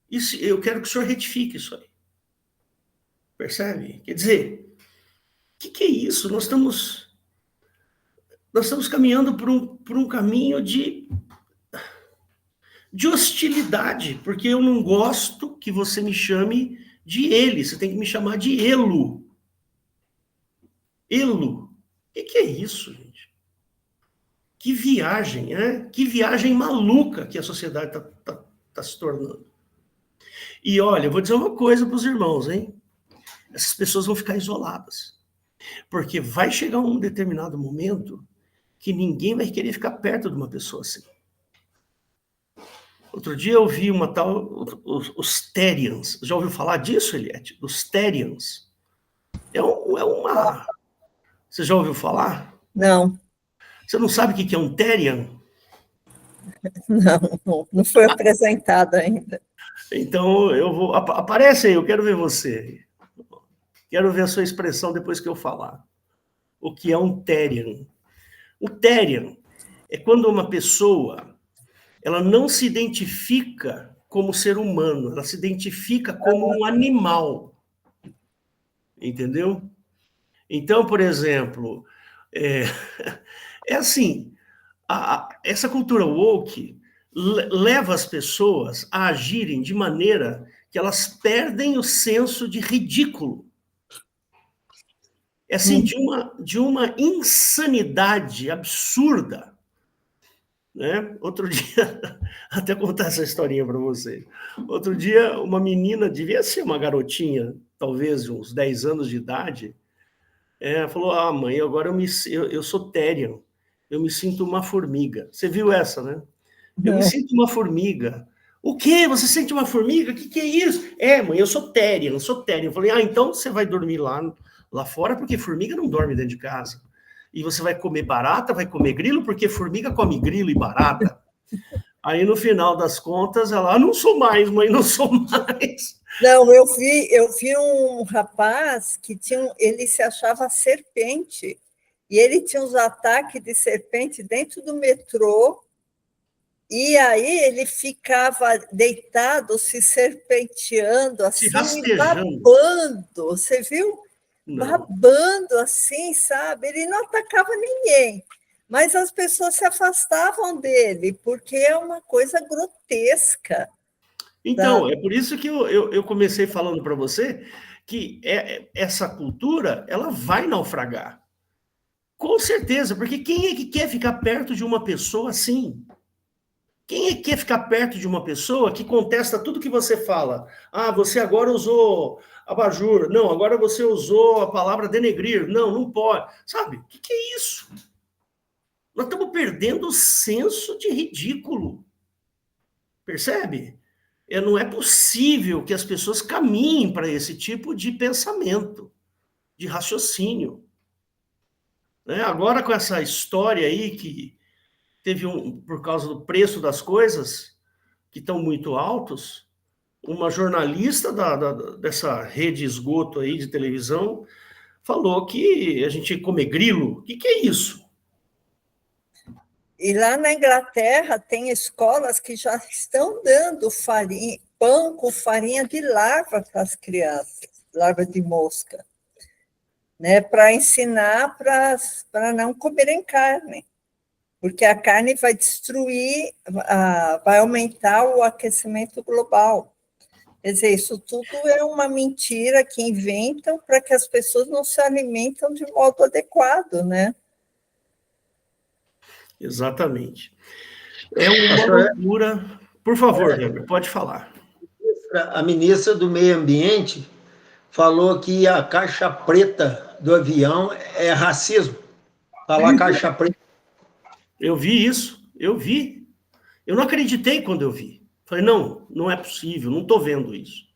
Isso, eu quero que o senhor retifique isso aí. Percebe? Quer dizer, o que é isso? Nós estamos caminhando por um caminho de hostilidade, porque eu não gosto que você me chame de ele, você tem que me chamar de Elo. Elo. O que é isso, gente? Que viagem, né? Que viagem maluca que a sociedade está se tornando. E olha, eu vou dizer uma coisa para os irmãos, hein? Essas pessoas vão ficar isoladas. Porque vai chegar um determinado momento que ninguém vai querer ficar perto de uma pessoa assim. Outro dia eu vi uma tal, os Therians. Já ouviu falar disso, Eliette? Dos Therians. Você já ouviu falar? Não. Você não sabe o que é um Therian? Não foi apresentado ainda. Então, eu vou... Aparece aí, eu quero ver você. Quero ver a sua expressão depois que eu falar. O que é um Therian? O Therian é quando uma pessoa ela não se identifica como ser humano, ela se identifica como um animal. Entendeu? Então, por exemplo, é assim, essa cultura woke leva as pessoas a agirem de maneira que elas perdem o senso de ridículo. É assim, de uma insanidade absurda. Né? Outro dia, até contar essa historinha para você. Outro dia, uma menina, devia ser uma garotinha, talvez uns 10 anos de idade, falou, mãe, agora eu sou Therian, eu me sinto uma formiga. Você viu essa, né? Eu me sinto uma formiga. O quê? Você sente uma formiga? O que é isso? Mãe, eu sou Therian, eu sou Therian. Eu falei, então você vai dormir lá fora, porque formiga não dorme dentro de casa. E você vai comer barata, vai comer grilo, porque formiga come grilo e barata. Aí, no final das contas, ela, não sou mais, mãe, não sou mais. Não, eu vi um rapaz que ele se achava serpente, e ele tinha uns ataques de serpente dentro do metrô, e aí ele ficava deitado, se serpenteando, assim, se rastejando. babando, você viu? Não. Babando, assim, sabe? Ele não atacava ninguém, mas as pessoas se afastavam dele, porque é uma coisa grotesca. Então, é por isso que eu comecei falando para você que essa cultura ela vai naufragar. Com certeza, porque quem é que quer ficar perto de uma pessoa assim? Quem é que quer ficar perto de uma pessoa que contesta tudo que você fala? Você agora usou abajur. Não, agora você usou a palavra denegrir. Não, não pode. Sabe? O que é isso? Nós estamos perdendo o senso de ridículo. Percebe? Não é possível que as pessoas caminhem para esse tipo de pensamento, de raciocínio. Agora, com essa história aí que teve por causa do preço das coisas, que estão muito altos, uma jornalista dessa rede esgoto aí de televisão falou que a gente come grilo. O que é isso? E lá na Inglaterra tem escolas que já estão dando pão com farinha de larva para as crianças, larva de mosca, né, para ensinar para não comerem carne, porque a carne vai destruir, vai aumentar o aquecimento global. Quer dizer, isso tudo é uma mentira que inventam para que as pessoas não se alimentam de modo adequado, né? Exatamente. É uma loucura. Por favor, Weber, pode falar. A ministra do Meio Ambiente falou que a caixa preta do avião é racismo. Falar caixa preta. Eu vi isso, eu vi. Eu não acreditei quando eu vi. Falei, não é possível, não estou vendo isso.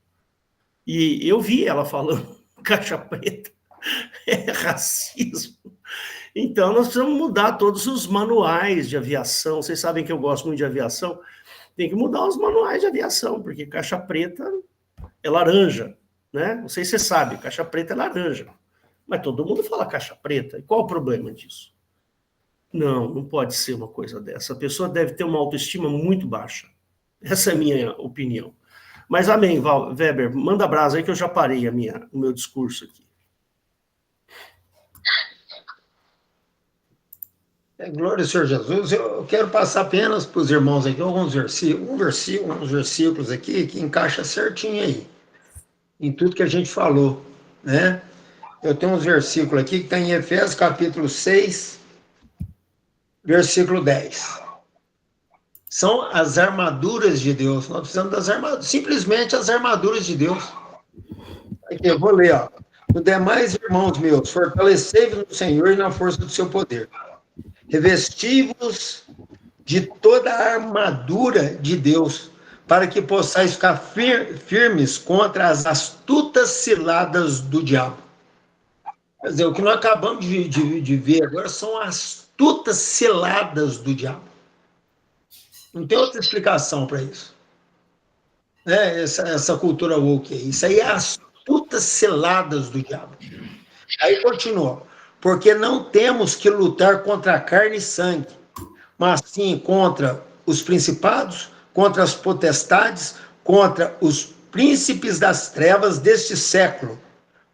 E eu vi ela falando caixa preta é racismo. Então, nós precisamos mudar todos os manuais de aviação. Vocês sabem que eu gosto muito de aviação. Tem que mudar os manuais de aviação, porque caixa preta é laranja, né? Não sei se você sabe, caixa preta é laranja. Mas todo mundo fala caixa preta. E qual o problema disso? Não pode ser uma coisa dessa. A pessoa deve ter uma autoestima muito baixa. Essa é a minha opinião. Mas amém, Weber. Manda brasa aí que eu já parei o meu discurso aqui. Glória ao Senhor Jesus. Eu quero passar apenas para os irmãos aqui alguns versículos aqui que encaixa certinho aí, em tudo que a gente falou, né? Eu tenho uns versículos aqui que está em Efésios capítulo 6, versículo 10. São as armaduras de Deus. Nós precisamos das armaduras, simplesmente as armaduras de Deus. Aqui, eu vou ler, ó. Os demais irmãos meus, fortalecei-vos no Senhor e na força do seu poder. Revesti-vos de toda a armadura de Deus, para que possais ficar firmes contra as astutas ciladas do diabo. Quer dizer, o que nós acabamos de ver agora são as astutas ciladas do diabo. Não tem outra explicação para isso. Essa cultura woke aí. Isso aí é as putas seladas do diabo. Aí continua. Porque não temos que lutar contra a carne e sangue, mas sim contra os principados, contra as potestades, contra os príncipes das trevas deste século,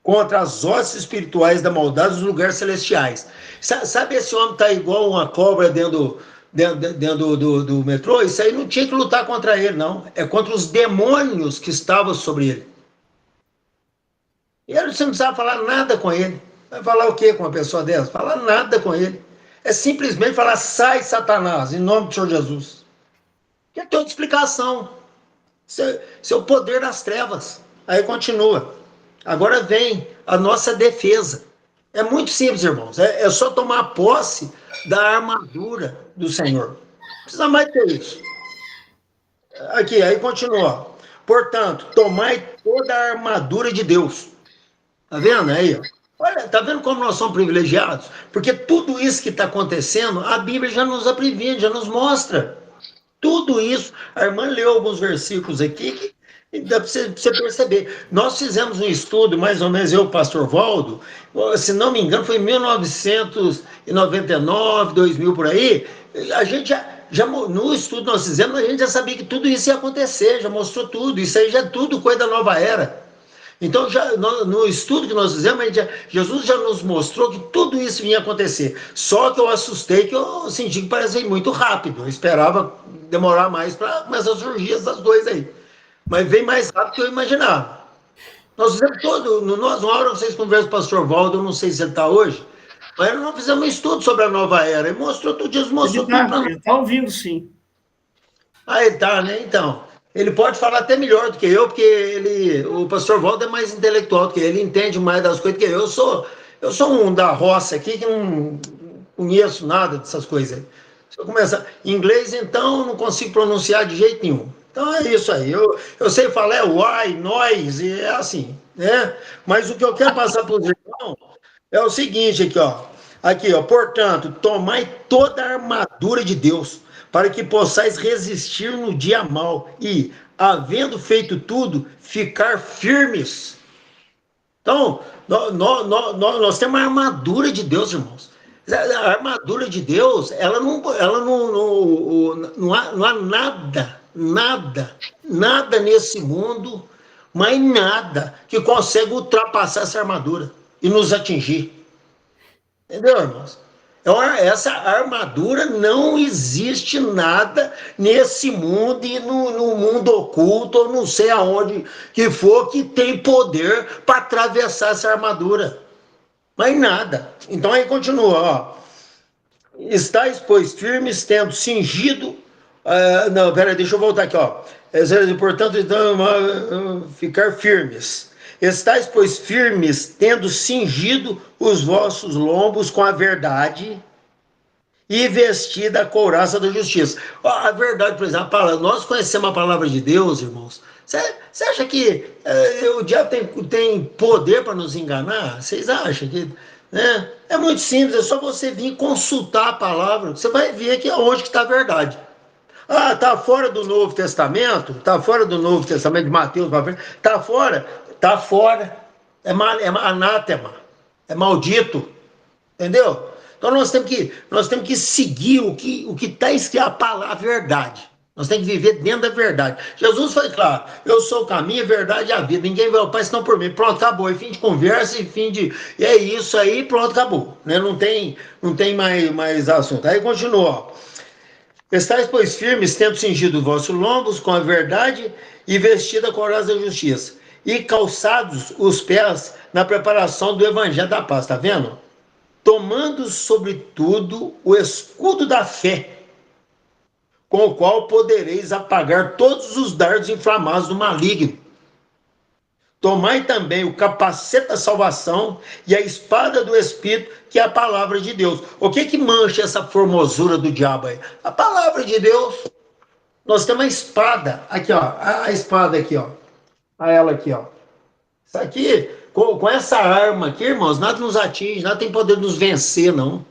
contra as hostes espirituais da maldade dos lugares celestiais. Sabe, esse homem tá igual uma cobra dentro do metrô? Isso aí não tinha que lutar contra ele, não. É contra os demônios que estavam sobre ele. E ele, você não precisava falar nada com ele. Vai falar o quê com uma pessoa dessa? Falar nada com ele. É simplesmente falar, sai, Satanás, em nome do Senhor Jesus. Que tem outra explicação. Isso é o poder das trevas. Aí continua. Agora vem a nossa defesa. É muito simples, irmãos. É só tomar posse da armadura do Senhor. Não precisa mais ter isso. Aqui, aí continua. Portanto, tomai toda a armadura de Deus. Tá vendo aí? Ó? Olha, tá vendo como nós somos privilegiados? Porque tudo isso que está acontecendo, a Bíblia já nos previne, já nos mostra. Tudo isso. A irmã leu alguns versículos aqui que dá para você perceber. Nós fizemos um estudo, mais ou menos eu, o pastor Valdo, se não me engano, foi em 1999, 2000 por aí. A gente já no estudo que nós fizemos, a gente já sabia que tudo isso ia acontecer, já mostrou tudo. Isso aí já é tudo coisa da nova era. Então, no estudo que nós fizemos, Jesus já nos mostrou que tudo isso vinha acontecer. Só que eu assustei, que eu senti que parecia muito rápido. Eu esperava demorar mais para começar a surgir essas coisas aí. Mas veio mais rápido do que eu imaginava. Nós fizemos uma hora vocês conversam com o pastor Valdo, eu não sei se ele está hoje, mas nós fizemos um estudo sobre a nova era. Ele mostrou tudo, Jesus mostrou tudo para nós. Ele está ouvindo, sim. Aí tá, né? Então, ele pode falar até melhor do que eu, porque o pastor Waldo é mais intelectual do que ele entende mais das coisas do que eu. Eu sou um da roça aqui que não conheço nada dessas coisas. Se eu começar em inglês, então, eu não consigo pronunciar de jeito nenhum. Então é isso aí. Eu sei falar why, nós, e é assim, né? Mas o que eu quero passar para os irmãos é o seguinte aqui, ó. Aqui, ó. Portanto, tomai toda a armadura de Deus, para que possais resistir no dia mau e, havendo feito tudo, ficar firmes. Então, nós temos a armadura de Deus, irmãos. A armadura de Deus, ela não há nada nesse mundo, mas nada que consegue ultrapassar essa armadura e nos atingir. Entendeu, irmãos? Então, essa armadura, não existe nada nesse mundo e no mundo oculto, ou não sei aonde que for, que tem poder para atravessar essa armadura. Mas nada. Então aí continua, ó. Estais, pois, firmes, tendo cingido. Não, peraí, deixa eu voltar aqui, ó. Portanto, então, ficar firmes. Estais, pois, firmes, tendo cingido os vossos lombos com a verdade e vestida a couraça da justiça. A verdade, por exemplo, nós conhecemos a palavra de Deus, irmãos. Você acha que o diabo tem poder para nos enganar? Vocês acham que... Né? É muito simples, é só você vir consultar a palavra, você vai ver que é onde que está a verdade. Ah, está fora do Novo Testamento? Está fora do Novo Testamento de Mateus? Está fora? Está fora. É anátema. É maldito. Entendeu? Então nós temos que seguir o que está escrito, a verdade. Nós temos que viver dentro da verdade. Jesus foi claro, eu sou o caminho, a verdade e a vida. Ninguém vai ao Pai senão por mim. Pronto, acabou. É fim de conversa e é isso aí, pronto, acabou. Né? Não tem mais assunto. Aí continua. Estais, pois, firmes, tendo cingido os vossos lombos com a verdade e vestida a couraça da justiça. E calçados os pés na preparação do evangelho da paz. Está vendo? Tomando, sobretudo, o escudo da fé, com o qual podereis apagar todos os dardos inflamados do maligno. Tomai também o capacete da salvação e a espada do Espírito, que é a palavra de Deus. O que mancha essa formosura do diabo aí? A palavra de Deus. Nós temos a espada, aqui ó, a espada aqui ó, a ela aqui ó. Isso aqui, com essa arma aqui, irmãos, nada nos atinge, nada tem poder nos vencer não,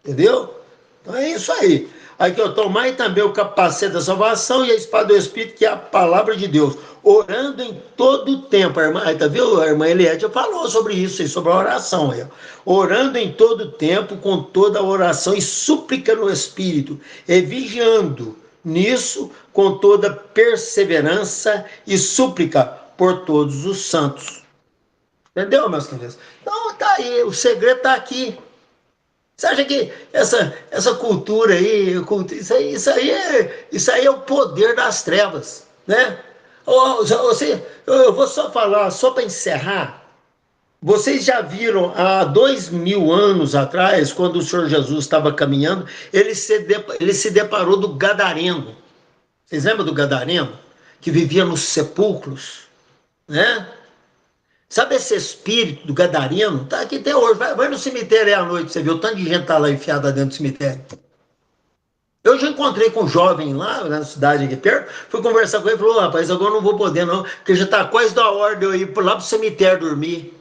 entendeu? Então é isso aí. Aqui, ó, tomai também o capacete da salvação e a espada do Espírito, que é a palavra de Deus, orando em todo o tempo. A irmã, tá viu? A irmã Eliette falou sobre isso, aí, sobre a oração. Aí, orando em todo o tempo, com toda a oração e súplica no Espírito, e vigiando nisso com toda perseverança e súplica por todos os santos. Entendeu, meus queridos? Então, tá aí, o segredo tá aqui. Você acha que essa cultura aí, isso aí é o poder das trevas, né? Eu vou só falar, só para encerrar. Vocês já viram há 2000 anos atrás, quando o Senhor Jesus estava caminhando, ele se deparou do Gadareno. Vocês lembram do Gadareno? Que vivia nos sepulcros, né? Sabe esse espírito do Gadareno? Tá aqui até hoje. Vai no cemitério aí à noite, você vê o tanto de gente tá lá enfiada dentro do cemitério. Eu já encontrei com um jovem lá na cidade aqui perto, fui conversar com ele e falou: rapaz, agora eu não vou poder não, porque já tá quase da hora de eu ir lá pro cemitério dormir.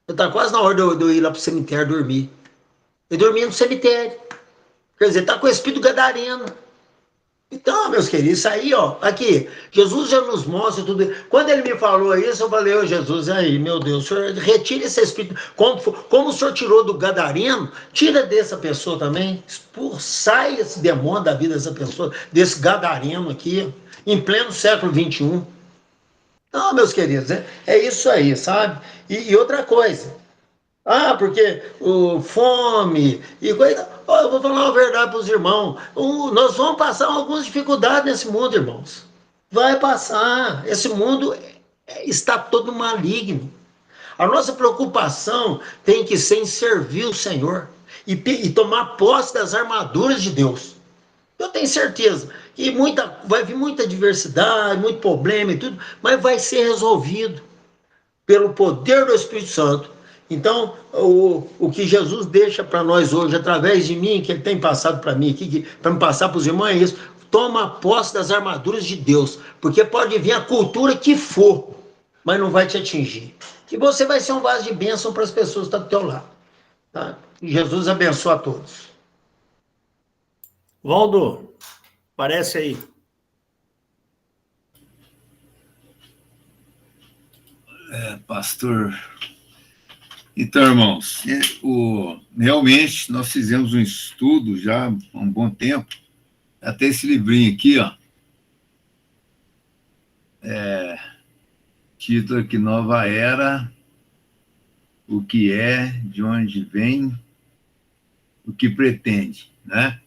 Já tá quase na hora de eu ir lá pro cemitério dormir. Eu dormia no cemitério. Quer dizer, tá com o espírito Gadareno. Então, meus queridos, isso aí, ó, aqui, Jesus já nos mostra tudo. Quando ele me falou isso, eu falei: ô Jesus, aí, meu Deus, o senhor retira esse espírito, como o senhor tirou do Gadareno, tira dessa pessoa também, sai esse demônio da vida dessa pessoa, desse Gadareno aqui, em pleno século XXI. Não, meus queridos, é isso aí, sabe? E outra coisa, porque fome e coisa. Eu vou falar uma verdade para os irmãos. Nós vamos passar algumas dificuldades nesse mundo, irmãos. Vai passar. Esse mundo está todo maligno. A nossa preocupação tem que ser em servir o Senhor e tomar posse das armaduras de Deus. Eu tenho certeza que vai vir muita diversidade, muito problema e tudo, mas vai ser resolvido pelo poder do Espírito Santo. Então, o que Jesus deixa para nós hoje, através de mim, que ele tem passado para mim aqui, para me passar para os irmãos, é isso: toma posse das armaduras de Deus, porque pode vir a cultura que for, mas não vai te atingir. E você vai ser um vaso de bênção para as pessoas que estão do teu lado. Tá? Jesus abençoe a todos. Valdo, aparece aí. Pastor. Então, irmãos, realmente nós fizemos um estudo já há um bom tempo, até esse livrinho aqui, ó, título aqui: Nova Era, o que é, de onde vem, o que pretende, né?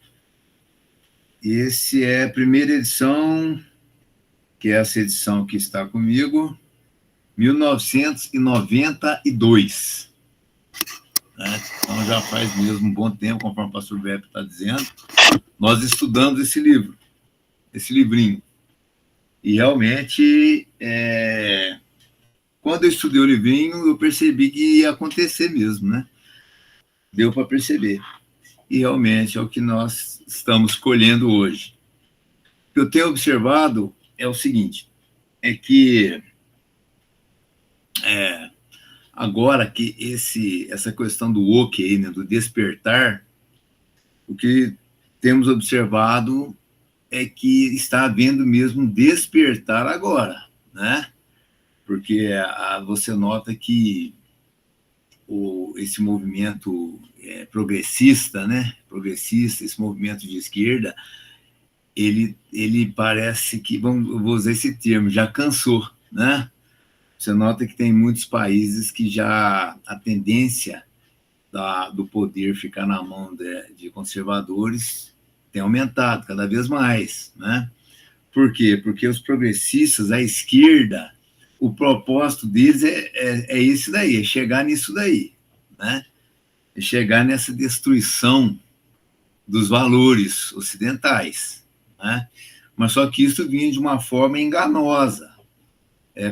Esse é a primeira edição, que é essa edição que está comigo, 1992. Né? Então já faz mesmo um bom tempo, conforme o pastor Beto está dizendo, nós estudamos esse livro, esse livrinho. E realmente, quando eu estudei o livrinho, eu percebi que ia acontecer mesmo, né? Deu para perceber. E realmente é o que nós estamos colhendo hoje. O que eu tenho observado é o seguinte: é que agora que essa questão do woke aí, né, do despertar, o que temos observado é que está havendo mesmo um despertar agora, né? Porque você nota que esse movimento progressista, né? Progressista, esse movimento de esquerda, ele parece que, vou usar esse termo, já cansou, né? Você nota que tem muitos países que já a tendência do poder ficar na mão de conservadores tem aumentado cada vez mais, né? Por quê? Porque os progressistas, a esquerda, o propósito deles é esse daí, é chegar nisso daí, né? É chegar nessa destruição dos valores ocidentais, né? Mas só que isso vinha de uma forma enganosa,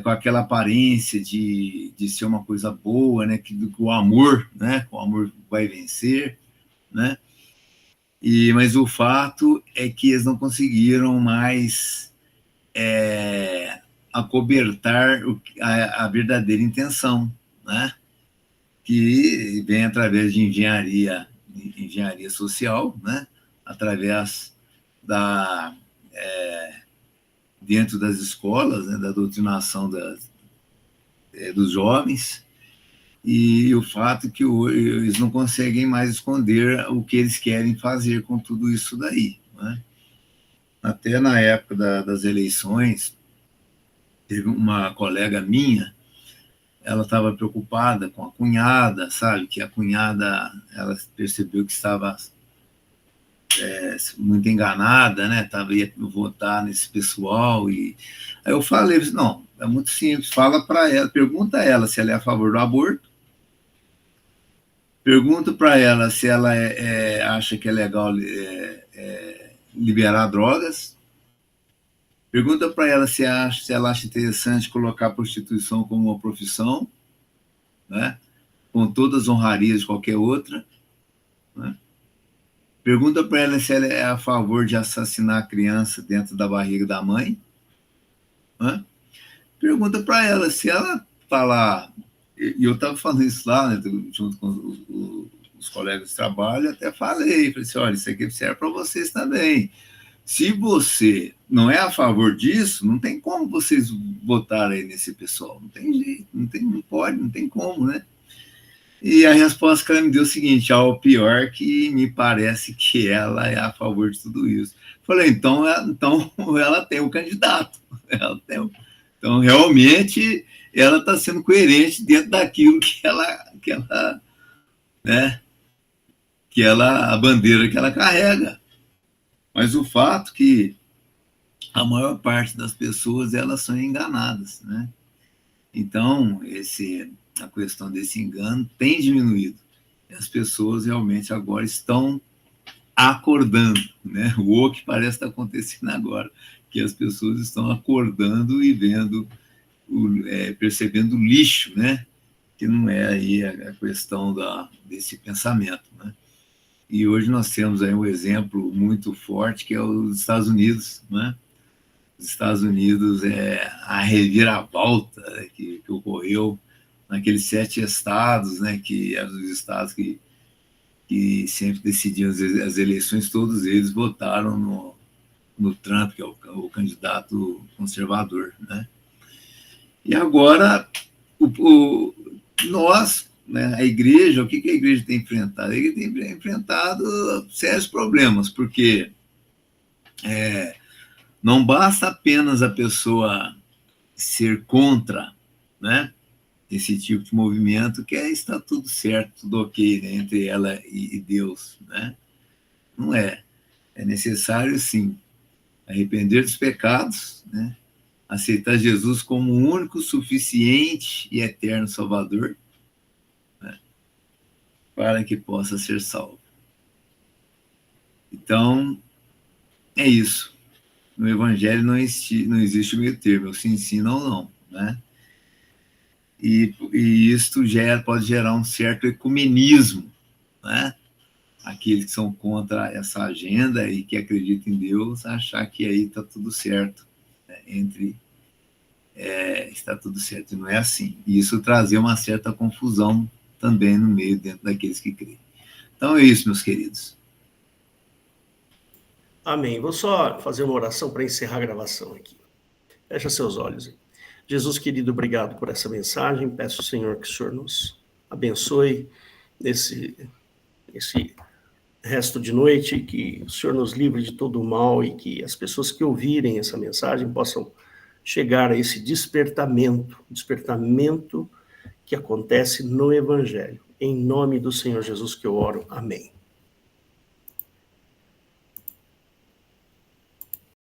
com aquela aparência de ser uma coisa boa, né? Que o amor, né? O amor vai vencer, né? Mas o fato é que eles não conseguiram mais acobertar a verdadeira intenção, né? Que vem através de engenharia social, né? através dentro das escolas, né, da doutrinação dos jovens, e o fato que eles não conseguem mais esconder o que eles querem fazer com tudo isso daí, né? Até na época das eleições, teve uma colega minha, ela estava preocupada com a cunhada, sabe? Que a cunhada, ela percebeu que estava muito enganada, né? Ia votar nesse pessoal. E aí eu falei, não, é muito simples, fala para ela, pergunta a ela se ela é a favor do aborto, pergunta para ela se ela acha que é legal liberar drogas, pergunta para ela se ela acha interessante colocar a prostituição como uma profissão, né? Com todas as honrarias de qualquer outra, né? Pergunta para ela se ela é a favor de assassinar a criança dentro da barriga da mãe, né? Pergunta para ela se ela está lá, e eu estava falando isso lá, né, junto com os colegas de trabalho, até falei assim, olha, isso aqui serve para vocês também. Se você não é a favor disso, não tem como vocês votarem nesse pessoal, não tem jeito, não pode, não tem como, né? E a resposta que ela me deu é o seguinte, ao pior que me parece que ela é a favor de tudo isso. Falei, então ela tem o candidato, então realmente ela está sendo coerente dentro daquilo a bandeira que ela carrega. Mas o fato que a maior parte das pessoas, elas são enganadas, né? Então, a questão desse engano tem diminuído. As pessoas realmente agora estão acordando, né? O que parece estar acontecendo agora, que as pessoas estão acordando e vendo, percebendo o lixo, né? Que não é aí a questão desse pensamento, né? E hoje nós temos aí um exemplo muito forte, que é os Estados Unidos, né? Os Estados Unidos a reviravolta, né, que ocorreu naqueles 7 estados, né, que eram os estados que sempre decidiam as eleições, todos eles votaram no Trump, que é o candidato conservador, né? E agora, nós, né, a igreja, o que a igreja tem enfrentado? A igreja tem enfrentado sérios problemas, porque não basta apenas a pessoa ser contra, né, esse tipo de movimento, que está tudo certo, tudo ok, né, entre ela e Deus, né? Não é. É necessário, sim, arrepender dos pecados, né, aceitar Jesus como o único, suficiente e eterno Salvador, né, para que possa ser salvo. Então, é isso. No Evangelho não existe o meio termo, se ensina ou não, né? E isto pode gerar um certo ecumenismo, né? Aqueles que são contra essa agenda e que acreditam em Deus, achar que aí está tudo certo, né? Está tudo certo, e não é assim. E isso trazer uma certa confusão também dentro daqueles que creem. Então é isso, meus queridos. Amém. Vou só fazer uma oração para encerrar a gravação aqui. Fecha seus olhos aí. Jesus querido, obrigado por essa mensagem. Peço, Senhor, que o Senhor nos abençoe nesse resto de noite, que o Senhor nos livre de todo o mal e que as pessoas que ouvirem essa mensagem possam chegar a esse despertamento que acontece no Evangelho. Em nome do Senhor Jesus que eu oro. Amém.